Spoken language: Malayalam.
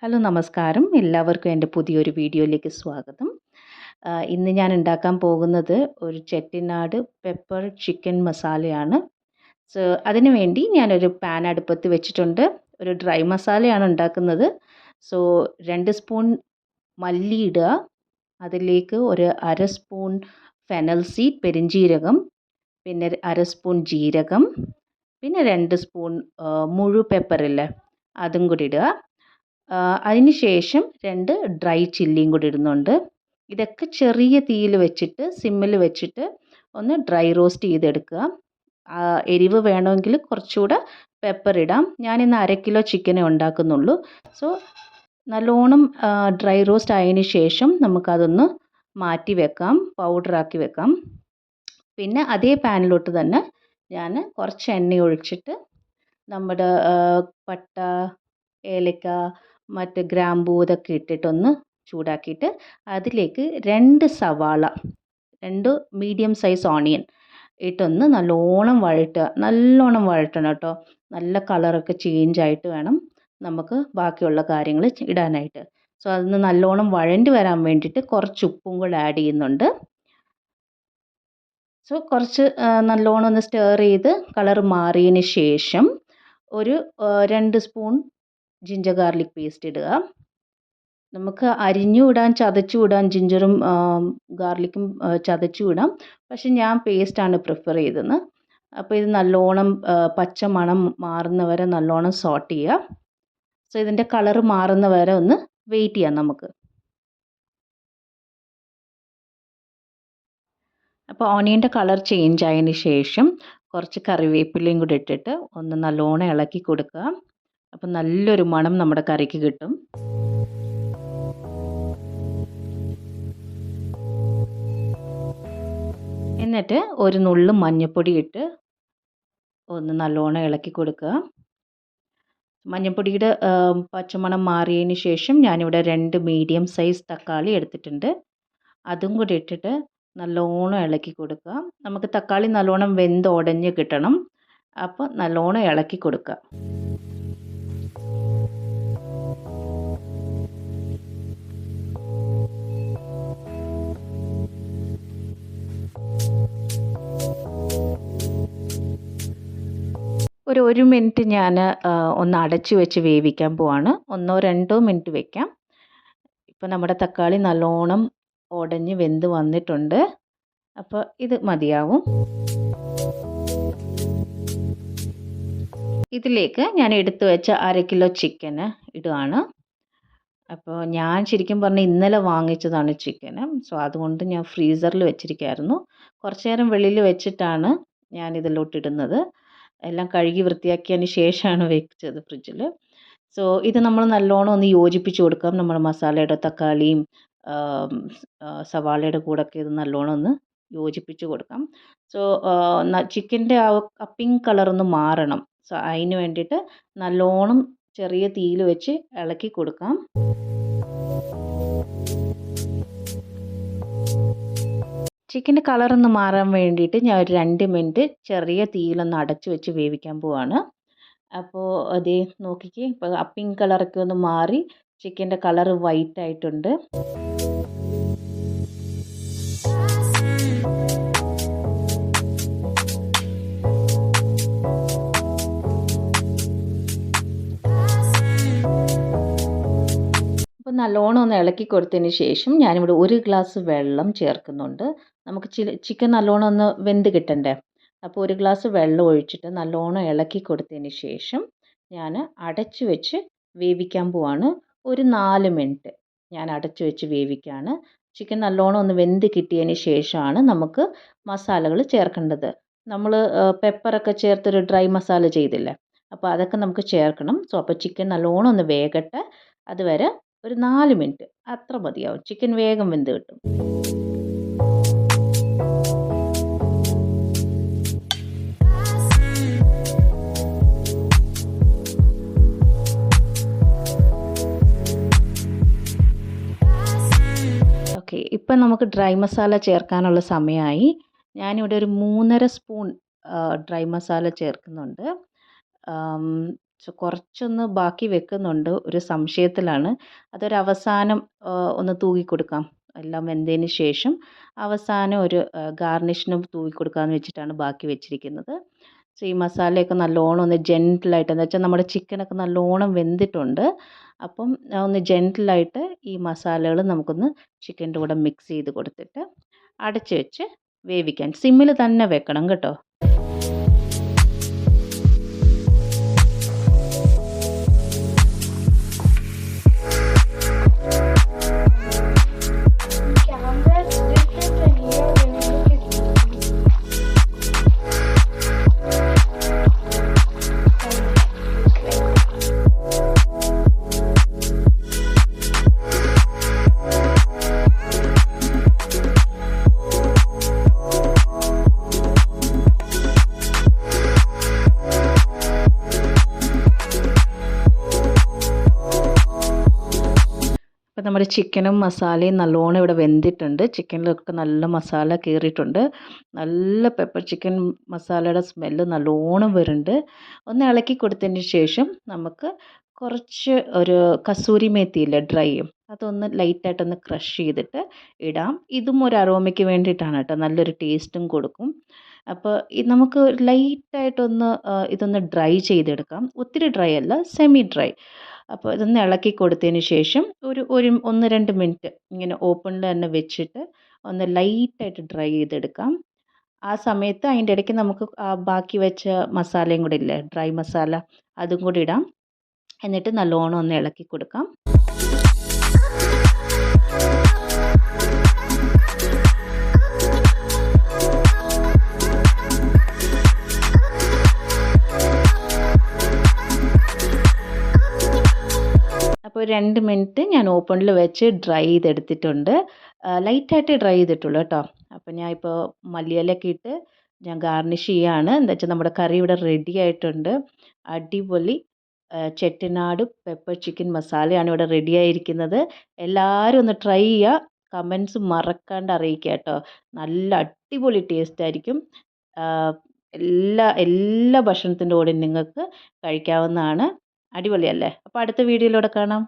ഹലോ നമസ്കാരം. എല്ലാവർക്കും എൻ്റെ പുതിയൊരു വീഡിയോയിലേക്ക് സ്വാഗതം. ഇന്ന് ഞാൻ ഉണ്ടാക്കാൻ പോകുന്നത് ഒരു ചെട്ടിനാട് പെപ്പർ ചിക്കൻ മസാലയാണ്. സോ അതിനു വേണ്ടി ഞാനൊരു പാൻ അടുപ്പത്ത് വെച്ചിട്ടുണ്ട്. ഒരു ഡ്രൈ മസാലയാണ് ഉണ്ടാക്കുന്നത്. സോ 2 സ്പൂൺ മല്ലി ഇടുക. അതിലേക്ക് ഒരു അര സ്പൂൺ ഫെനൽ സീഡ് പെരുംജീരകം, പിന്നെ അര സ്പൂൺ ജീരകം, പിന്നെ 2 സ്പൂൺ മുഴു പെപ്പറില്ലേ അതും കൂടി ഇടുക. അതിന് ശേഷം 2 ഡ്രൈ ചില്ലിയും കൂടി ഇടുന്നുണ്ട്. ഇതൊക്കെ ചെറിയ തീയിൽ വെച്ചിട്ട് സിമ്മിൽ വെച്ചിട്ട് ഒന്ന് ഡ്രൈ റോസ്റ്റ് ചെയ്തെടുക്കുക. എരിവ് വേണമെങ്കിൽ കുറച്ചുകൂടെ പെപ്പർ ഇടാം. ഞാനിന്ന് 1/2 കിലോ ചിക്കനേ ഉണ്ടാക്കുന്നുള്ളൂ. സോ നല്ലോണം ഡ്രൈ റോസ്റ്റ് ആയതിന് ശേഷം നമുക്കതൊന്ന് മാറ്റി വെക്കാം, പൗഡറാക്കി വെക്കാം. പിന്നെ അതേ പാനിലോട്ട് തന്നെ ഞാൻ കുറച്ച് എണ്ണ ഒഴിച്ചിട്ട് നമ്മുടെ പട്ട, ഏലക്ക, മറ്റ് ഗ്രാമ്പൂ ഇതൊക്കെ ഇട്ടിട്ടൊന്ന് ചൂടാക്കിയിട്ട് അതിലേക്ക് 2 സവാള, 2 മീഡിയം സൈസ് ഓണിയൻ ഇട്ടൊന്ന് നല്ലോണം വഴറ്റണം കേട്ടോ. നല്ല കളറൊക്കെ ചേഞ്ച് ആയിട്ട് വേണം നമുക്ക് ബാക്കിയുള്ള കാര്യങ്ങൾ ഇടാനായിട്ട്. സോ അതൊന്ന് നല്ലോണം വഴണ്ടി വരാൻ വേണ്ടിയിട്ട് കുറച്ച് ഉപ്പും കൂടെ ആഡ് ചെയ്യുന്നുണ്ട്. സോ കുറച്ച് നല്ലോണം ഒന്ന് സ്റ്റർ ചെയ്ത് കളർ മാറിയതിന് ശേഷം ഒരു 2 സ്പൂൺ ജിഞ്ചർ ഗാർലിക് പേസ്റ്റ് ഇടുക. നമുക്ക് അരിഞ്ഞും ഇടാം, ചതച്ചും ഇടാം. ജിഞ്ചറും ഗാർലിക്കും ചതച്ചും ഇടാം. പക്ഷെ ഞാൻ പേസ്റ്റാണ് പ്രിഫർ ചെയ്തത്. അപ്പോൾ ഇത് നല്ലോണം പച്ച മണം മാറുന്ന വരെ നല്ലോണം സോട്ട് ചെയ്യുക. സോ ഇതിൻ്റെ കളർ മാറുന്ന വരെ ഒന്ന് വെയിറ്റ് ചെയ്യാം നമുക്ക്. അപ്പോൾ ഓണിയൻ്റെ കളർ ചേഞ്ച് ആയതിന് ശേഷം കുറച്ച് കറിവേപ്പിലയും കൂടി ഇട്ടിട്ട് ഒന്ന് നല്ലോണം ഇളക്കി കൊടുക്കുക. അപ്പോൾ നല്ലൊരു മണം നമ്മുടെ കറിക്ക് കിട്ടും. എന്നിട്ട് ഒരു നുള്ളു മഞ്ഞൾപ്പൊടി ഇട്ട് ഒന്ന് നല്ലോണം ഇളക്കി കൊടുക്കുക. മഞ്ഞൾപ്പൊടിയുടെ പച്ചമണം മാറിയതിന് ശേഷം ഞാനിവിടെ 2 മീഡിയം സൈസ് തക്കാളി എടുത്തിട്ടുണ്ട്. അതും കൂടി ഇട്ടിട്ട് നല്ലോണം ഇളക്കി കൊടുക്കുക. നമുക്ക് തക്കാളി നല്ലോണം വെന്ത് ഉടഞ്ഞ് കിട്ടണം. അപ്പോൾ നല്ലോണം ഇളക്കി കൊടുക്കുക. ഒരു 1 മിനിറ്റ് ഞാൻ ഒന്ന് അടച്ചു വെച്ച് വേവിക്കാൻ പോവാണ്. 1-2 മിനിറ്റ് വെക്കാം. ഇപ്പോൾ നമ്മുടെ തക്കാളി നല്ലോണം ഉടഞ്ഞ് വെന്ത് വന്നിട്ടുണ്ട്. അപ്പോൾ ഇത് മതിയാവും. ഇതിലേക്ക് ഞാൻ എടുത്തു വെച്ച 1/2 കിലോ ചിക്കന് ഇടുകയാണ്. അപ്പോൾ ഞാൻ ശരിക്കും പറഞ്ഞാൽ ഇന്നലെ വാങ്ങിച്ചതാണ് ചിക്കന്. സോ അതുകൊണ്ട് ഞാൻ ഫ്രീസറിൽ വെച്ചിരിക്കുകയായിരുന്നു. കുറച്ച് നേരം വെളിയിൽ വെച്ചിട്ടാണ് ഞാൻ ഇതിലോട്ട് ഇടുന്നത്. എല്ലാം കഴുകി വൃത്തിയാക്കിയതിന് ശേഷമാണ് വെച്ചത് ഫ്രിഡ്ജിൽ. സോ ഇത് നമ്മൾ നല്ലോണം ഒന്ന് യോജിപ്പിച്ച് കൊടുക്കാം. നമ്മുടെ മസാലയുടെ തക്കാളിയും സവാളയുടെ കൂടെയൊക്കെ ഇത് നല്ലോണം ഒന്ന് യോജിപ്പിച്ച് കൊടുക്കാം. സോ ചിക്കൻ്റെ ആ പിങ്ക് കളറൊന്ന് മാറണം. സോ അതിന് വേണ്ടിയിട്ട് നല്ലോണം ചെറിയ തീയിൽ വെച്ച് ഇളക്കി കൊടുക്കാം. ചിക്കൻ്റെ കളറൊന്ന് മാറാൻ വേണ്ടിയിട്ട് ഞാൻ ഒരു 2 മിനിറ്റ് ചെറിയ തീയിലൊന്ന് അടച്ചു വെച്ച് വേവിക്കാൻ പോവാണ്. അപ്പോൾ അതേ നോക്കിക്കേ, ഇപ്പോൾ ആ പിങ്ക് കളറൊക്കെ ഒന്ന് മാറി ചിക്കൻ്റെ കളർ വൈറ്റ് ആയിട്ടുണ്ട്. അപ്പോൾ നല്ലോണം ഒന്ന് ഇളക്കി കൊടുത്തതിന് ശേഷം ഞാനിവിടെ 1 ഗ്ലാസ് വെള്ളം ചേർക്കുന്നുണ്ട്. നമുക്ക് ചിക്കൻ നല്ലോണം ഒന്ന് വെന്ത് കിട്ടണ്ടേ. അപ്പോൾ 1 ഗ്ലാസ് വെള്ളം ഒഴിച്ചിട്ട് നല്ലോണം ഇളക്കി കൊടുത്തതിന് ശേഷം ഞാൻ അടച്ചു വെച്ച് വേവിക്കാൻ പോവാണ്. ഒരു 4 മിനിറ്റ് ഞാൻ അടച്ചു വെച്ച് വേവിക്കുകയാണ്. ചിക്കൻ നല്ലോണം ഒന്ന് വെന്ത് കിട്ടിയതിന് ശേഷമാണ് നമുക്ക് മസാലകൾ ചേർക്കേണ്ടത്. നമ്മൾ പെപ്പറൊക്കെ ചേർത്തൊരു ഡ്രൈ മസാല ചെയ്തില്ലേ, അപ്പോൾ അതൊക്കെ നമുക്ക് ചേർക്കണം. സോ അപ്പോൾ ചിക്കൻ നല്ലോണം ഒന്ന് വേകട്ടെ. അതുവരെ ഒരു 4 മിനിറ്റ് അത്ര മതിയാവും. ചിക്കൻ വേഗം വെന്ത് കിട്ടും. ഓക്കെ, ഇപ്പം നമുക്ക് ഡ്രൈ മസാല ചേർക്കാനുള്ള സമയമായി. ഞാനിവിടെ ഒരു 3.5 സ്പൂൺ ഡ്രൈ മസാല ചേർക്കുന്നുണ്ട്. കുറച്ചൊന്ന് ബാക്കി വെക്കുന്നുണ്ട്, ഒരു സംശയത്തിലാണ്. അതൊരവസാനം ഒന്ന് തൂകി കൊടുക്കാം. എല്ലാം വെന്തതിന് ശേഷം അവസാനം ഒരു ഗാർണിഷിന് തൂകി കൊടുക്കാമെന്ന് വെച്ചിട്ടാണ് ബാക്കി വെച്ചിരിക്കുന്നത്. സോ ഈ മസാലയൊക്കെ നല്ലോണം ഒന്ന് ജെൻറ്റിലായിട്ട്, എന്ന് വെച്ചാൽ നമ്മുടെ ചിക്കനൊക്കെ നല്ലോണം വെന്തിട്ടുണ്ട്. അപ്പം ഒന്ന് ജെൻറ്റിലായിട്ട് ഈ മസാലകൾ നമുക്കൊന്ന് ചിക്കൻ്റെ കൂടെ മിക്സ് ചെയ്ത് കൊടുത്തിട്ട് അടച്ച് വെച്ച് വേവിക്കാൻ. സിമ്മിൽ തന്നെ വെക്കണം കേട്ടോ. അപ്പോൾ നമ്മുടെ ചിക്കനും മസാലയും നല്ലോണം ഇവിടെ വെന്തിട്ടുണ്ട്. ചിക്കനിലൊക്കെ നല്ല മസാല കയറിയിട്ടുണ്ട്. നല്ല പെപ്പർ ചിക്കൻ മസാലയുടെ സ്മെല്ല് നല്ലോണം വരുന്നുണ്ട്. ഒന്ന് ഇളക്കി കൊടുത്തതിന് ശേഷം നമുക്ക് കുറച്ച് ഒരു കസൂരി മേത്തിയില്ലേ, ഡ്രൈ, അതൊന്ന് ലൈറ്റായിട്ടൊന്ന് ക്രഷ് ചെയ്തിട്ട് ഇടാം. ഇതും ഒരു അരോമയ്ക്ക് വേണ്ടിയിട്ടാണ് കേട്ടോ, നല്ലൊരു ടേസ്റ്റും കൊടുക്കും. അപ്പോൾ നമുക്ക് ലൈറ്റായിട്ടൊന്ന് ഇതൊന്ന് ഡ്രൈ ചെയ്തെടുക്കാം. ഒത്തിരി ഡ്രൈ അല്ല, സെമി ഡ്രൈ. അപ്പോൾ ഇതൊന്ന് ഇളക്കി കൊടുത്തതിന് ശേഷം ഒരു 1-2 മിനിറ്റ് ഇങ്ങനെ ഓപ്പണിൽ തന്നെ വെച്ചിട്ട് ഒന്ന് ലൈറ്റായിട്ട് ഡ്രൈ ചെയ്തെടുക്കാം. ആ സമയത്ത് അതിൻ്റെ ഇടയ്ക്ക് നമുക്ക് ബാക്കി വെച്ച മസാലയും കൂടി ഇല്ലേ, ഡ്രൈ മസാല, അതും കൂടി ഇടാം. എന്നിട്ട് നല്ലോണം ഒന്ന് ഇളക്കി കൊടുക്കാം. അപ്പോൾ 2 മിനിറ്റ് ഞാൻ ഓപ്പണിൽ വെച്ച് ഡ്രൈ ചെയ്തെടുത്തിട്ടുണ്ട്. ലൈറ്റായിട്ട് ഡ്രൈ ചെയ്തിട്ടുള്ളൂ കേട്ടോ. അപ്പോൾ ഞാൻ ഇപ്പോൾ മല്ലിയിലയൊക്കെ ഇട്ട് ഞാൻ ഗാർണിഷ് ചെയ്യുകയാണ്. എന്താ വെച്ചാൽ നമ്മുടെ കറി ഇവിടെ റെഡി ആയിട്ടുണ്ട്. അടിപൊളി ചെട്ടിനാട് പെപ്പർ ചിക്കൻ മസാലയാണ് ഇവിടെ റെഡി ആയിരിക്കുന്നത്. എല്ലാവരും ഒന്ന് ട്രൈ ചെയ്യുക. കമൻസ് മറക്കാണ്ട് അറിയിക്കുക കേട്ടോ. നല്ല അടിപൊളി ടേസ്റ്റ് ആയിരിക്കും. എല്ലാ ഭക്ഷണത്തിൻ്റെ കൂടെ നിങ്ങൾക്ക് കഴിക്കാവുന്നതാണ്. അടിപൊളിയല്ലേ? അപ്പോൾ അടുത്ത വീഡിയോയിലൂടെ കാണാം.